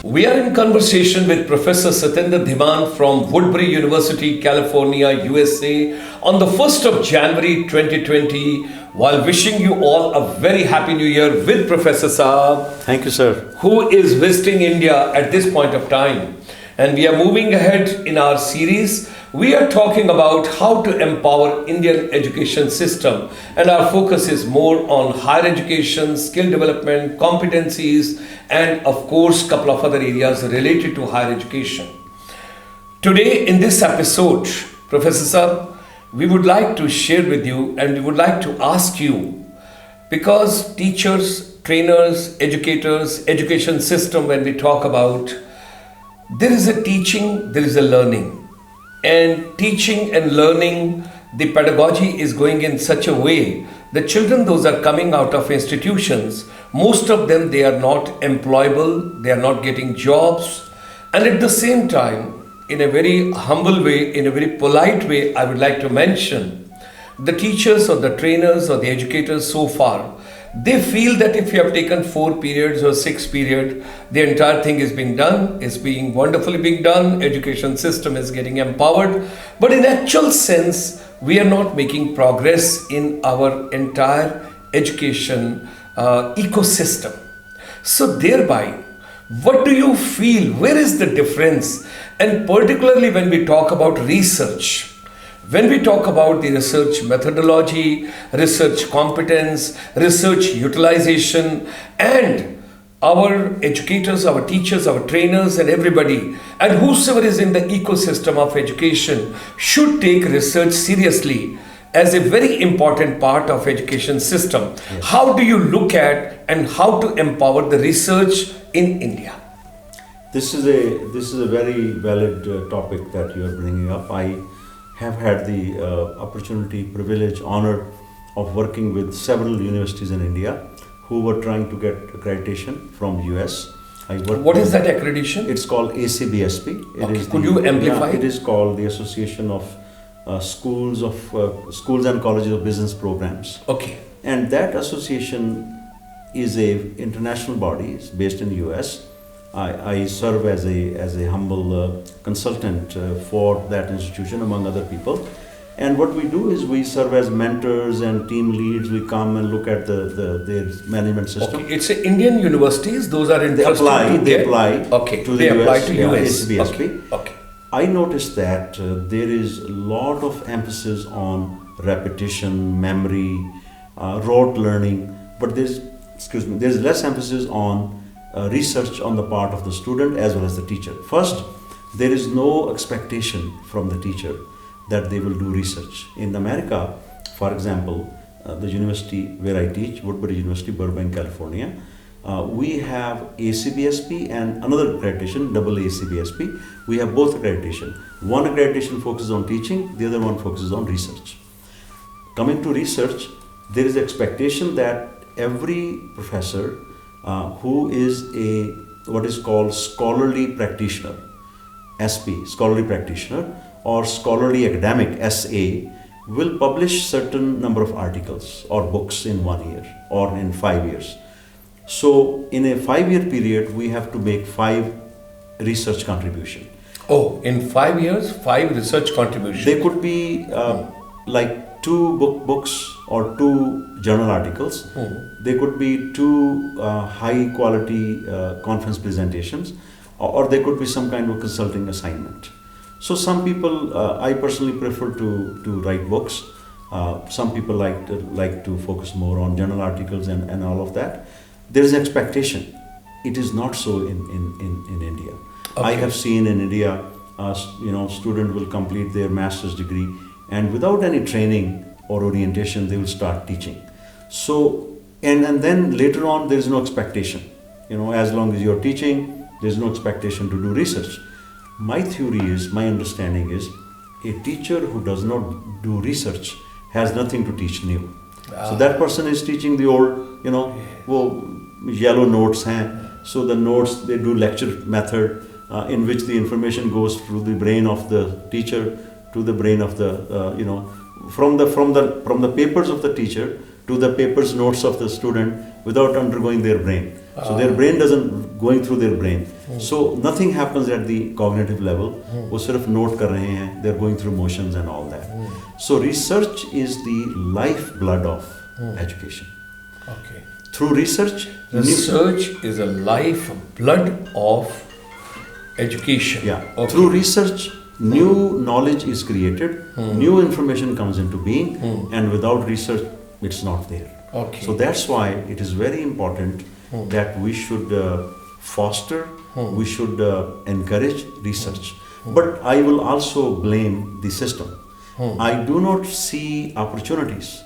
We are in conversation with Professor Satinder Dhiman from Woodbury University, California, USA on the 1st of January 2020 while wishing you all a very happy new year with Professor Saab. Thank you, sir. Who is visiting India at this point of time. And we are moving ahead in our series. We are talking about how to empower Indian education system, and our focus is more on higher education, skill development, competencies, and of course couple of other areas related to higher education. Today in this episode, Professor Sir, we would like to share with you and we would like to ask you, because teachers, trainers, educators, education system, when we talk about, there is a teaching, there is a learning. And teaching and learning, the pedagogy is going in such a way that children, those are coming out of institutions, most of them, they are not employable, they are not getting jobs. And at the same time, in a very humble way, in a very polite way, I would like to mention, the teachers or the trainers or the educators so far, they feel that if you have taken 4 periods or 6 periods, the entire thing is being done, is being wonderfully being done, education system is getting empowered. But in actual sense, we are not making progress in our entire education ecosystem. So thereby, what do you feel? Where is the difference? And particularly when we talk about research, when we talk about the research methodology, research competence, research utilization, and our educators, our teachers, our trainers and everybody, and whosoever is in the ecosystem of education should take research seriously as a very important part of education system. Yes. How do you look at and how to empower the research in India? This is a very valid topic that you are bringing up. I have had the opportunity, privilege, honor of working with several universities in India who were trying to get accreditation from US. What is that accreditation? It's called ACBSP. Could you amplify? It is called the Association of Schools and Colleges of Business Programs. Okay. And that association is a international body. It's based in US. I serve as a humble consultant for that institution among other people. And what we do is we serve as mentors and team leads. We come and look at their management system. Okay, it's Indian universities. Those are They apply okay. to they the apply US, to US. ACBSP. Okay. I noticed that there is a lot of emphasis on repetition, memory, rote learning, but there's less emphasis on research on the part of the student as well as the teacher. First, there is no expectation from the teacher that they will do research. In America, for example, the university where I teach, Woodbury University, Burbank, California, we have ACBSP and another accreditation, AACBSP. We have both accreditation. One accreditation focuses on teaching, the other one focuses on research. Coming to research, there is expectation that every professor who is what is called scholarly practitioner, SP, scholarly practitioner, or scholarly academic, SA, will publish certain number of articles or books in 1 year or in 5 years. So in a 5-year period, we have to make 5 research contributions. Oh, in 5 years, 5 research contributions. They could be like 2 books or 2 journal articles. They could be 2 high quality conference presentations, or they could be some kind of consulting assignment. So some people, I personally prefer to write books. Some people like to focus more on journal articles and all of that. There is expectation. It is not so in India. Okay. I have seen in India, student will complete their master's degree and without any training or orientation, they will start teaching. So, and then later on, there is no expectation. As long as you're teaching, there's no expectation to do research. My theory is, my understanding is, a teacher who does not do research has nothing to teach new. So that person is teaching the old, yellow notes. So the notes, they do lecture method in which the information goes through the brain of the teacher to the brain of the, from the papers of the teacher to the papers notes of the student without undergoing their brain. So their brain doesn't going through their brain. So nothing happens at the cognitive level. वो सिर्फ note कर रहे हैं. They're going through motions and all that. So research is the lifeblood of education. Okay. Through research is a lifeblood of education. Yeah. Okay. Through research, new knowledge is created, new information comes into being, and without research, it's not there. Okay. So that's why it is very important that we should foster, we should encourage research. But I will also blame the system. I do not see opportunities.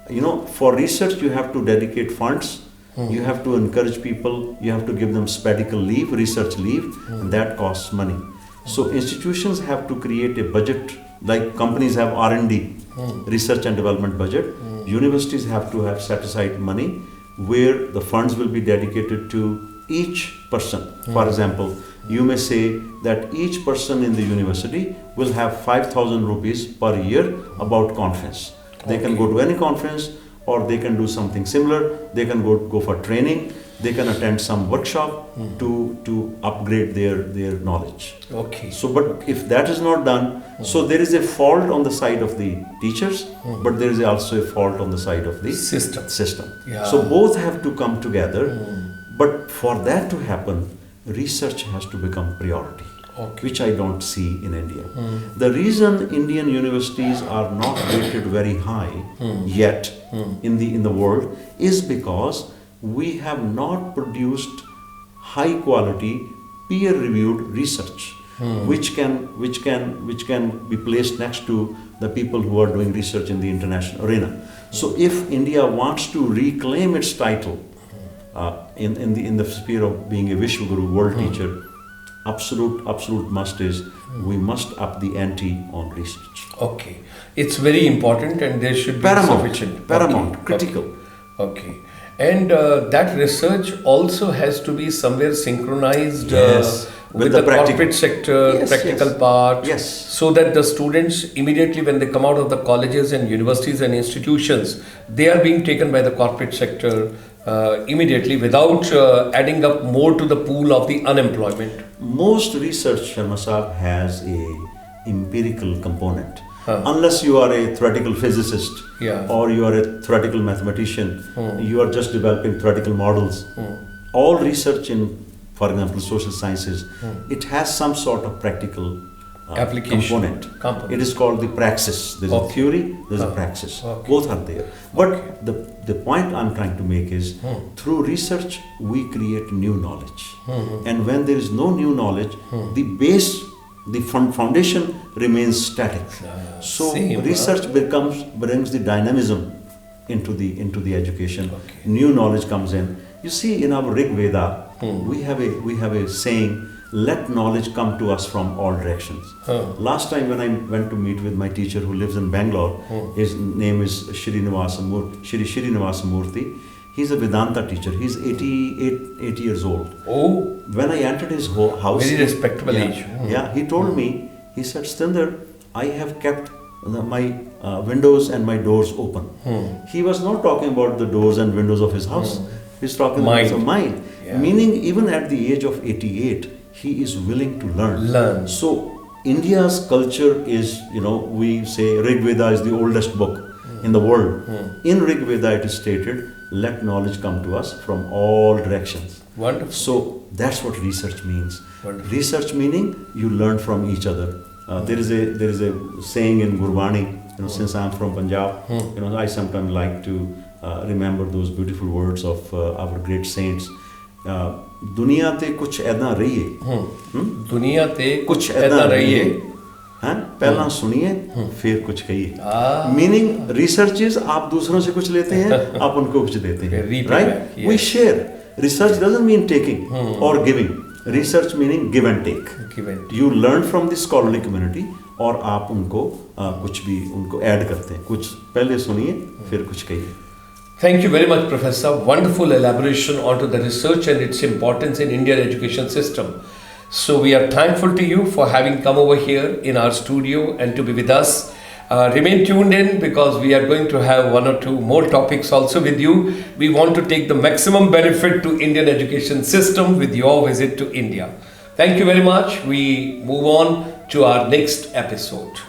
You know, for research, you have to dedicate funds. You have to encourage people, you have to give them sabbatical leave, research leave, and that costs money. So institutions have to create a budget, like companies have R&D, research and development budget. Universities have to have set aside money where the funds will be dedicated to each person. For example, you may say that each person in the university will have 5,000 rupees per year about conference. They can go to any conference, or they can do something similar. They can go for training. They can attend some workshop to upgrade their knowledge. Okay. So, but if that is not done, so there is a fault on the side of the teachers, but there is also a fault on the side of the system. Yeah. So both have to come together. But for that to happen, research has to become priority. Okay. Which I don't see in India. The reason Indian universities are not rated very high yet in the world is because we have not produced high quality peer reviewed research which can be placed next to the people who are doing research in the international arena. So if India wants to reclaim its title in the sphere of being a Vishwaguru, world teacher, absolute must is we must up the ante on research. Okay, it's very important, and there should be sufficient. Paramount, okay. critical. Okay, and that research also has to be somewhere synchronized with the corporate sector, practical part. Yes. So that the students immediately when they come out of the colleges and universities and institutions, they are being taken by the corporate sector immediately without adding up more to the pool of the unemployment. Most research, Sharma Saab, has a empirical component. Unless you are a theoretical physicist or you are a theoretical mathematician, you are just developing theoretical models. All research in, for example, social sciences, it has some sort of practical application component. It is called the praxis. There is a theory, there is a praxis. Both are there. But the point I'm trying to make is through research we create new knowledge. And when there is no new knowledge, the base, the foundation remains static. So research brings the dynamism into the education. New knowledge comes in. You see, in our Rig Veda, we have a saying, let knowledge come to us from all directions. Last time when I went to meet with my teacher who lives in Bangalore, his name is Shri Srinivasa Murthy. He's a Vedanta teacher. He's 80 years old. Oh. When I entered his house, very respectable age. Yeah, he told me, he said, Satinder, I have kept my windows and my doors open. He was not talking about the doors and windows of his house. He's talking about his mind. Yeah. Meaning, even at the age of 88, he is willing to learn. So India's culture is, we say Rig Veda is the oldest book in the world. In Rig Veda it is stated, let knowledge come to us from all directions. Wonderful. So that's what research means. Wonderful. Research meaning you learn from each other. There is a saying in Gurbani, since I am from Punjab, I sometimes like to remember those beautiful words of our great saints. दुनिया ते कुछ ऐदा रहिए दुनिया ते कुछ ऐदा रहिए पहला सुनिए फिर कुछ कहिए मीनिंग रिसर्च इज आप दूसरों से कुछ लेते हैं आप उनको कुछ देते हैं right we share research doesn't mean taking और giving research meaning give and take you learn from the scholarly community और आप उनको कुछ भी उनको ऐड करते हैं कुछ पहले सुनिए फिर कुछ कहिए. Thank you very much, Professor. Wonderful elaboration onto the research and its importance in Indian education system. So we are thankful to you for having come over here in our studio and to be with us. Remain tuned in because we are going to have one or two more topics also with you. We want to take the maximum benefit to Indian education system with your visit to India. Thank you very much. We move on to our next episode.